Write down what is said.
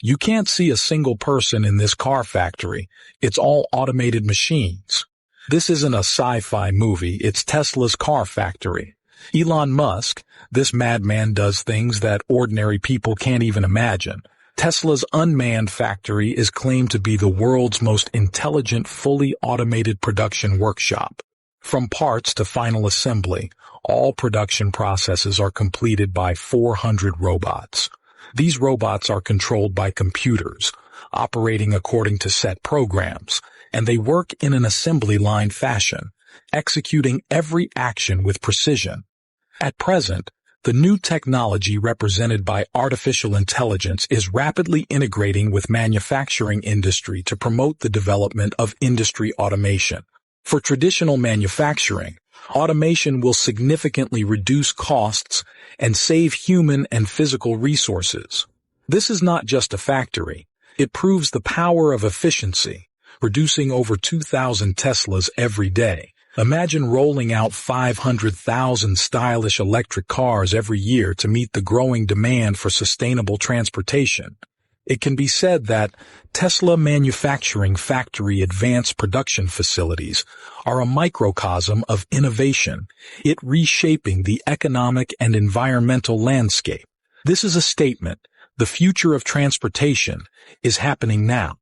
You can't see a single person in this car factory. It's all automated machines. This isn't a sci-fi movie, it's Tesla's car factory. Elon Musk, this madman does things that ordinary people can't even imagine. Tesla's unmanned factory is claimed to be the world's most intelligent, fully automated production workshop. From parts to final assembly, all production processes are completed by 400 robots. These robots are controlled by computers, operating according to set programs, and they work in an assembly line fashion, executing every action with precision. At present, the new technology represented by artificial intelligence is rapidly integrating with manufacturing industry to promote the development of industry automation. For traditional manufacturing, automation will significantly reduce costs and save human and physical resources. This is not just a factory. It proves the power of efficiency, producing over 2,000 Teslas every day. Imagine rolling out 500,000 stylish electric cars every year to meet the growing demand for sustainable transportation. It can be said that Tesla manufacturing factory advanced production facilities are a microcosm of innovation, it reshaping the economic and environmental landscape. This is a statement. The future of transportation is happening now.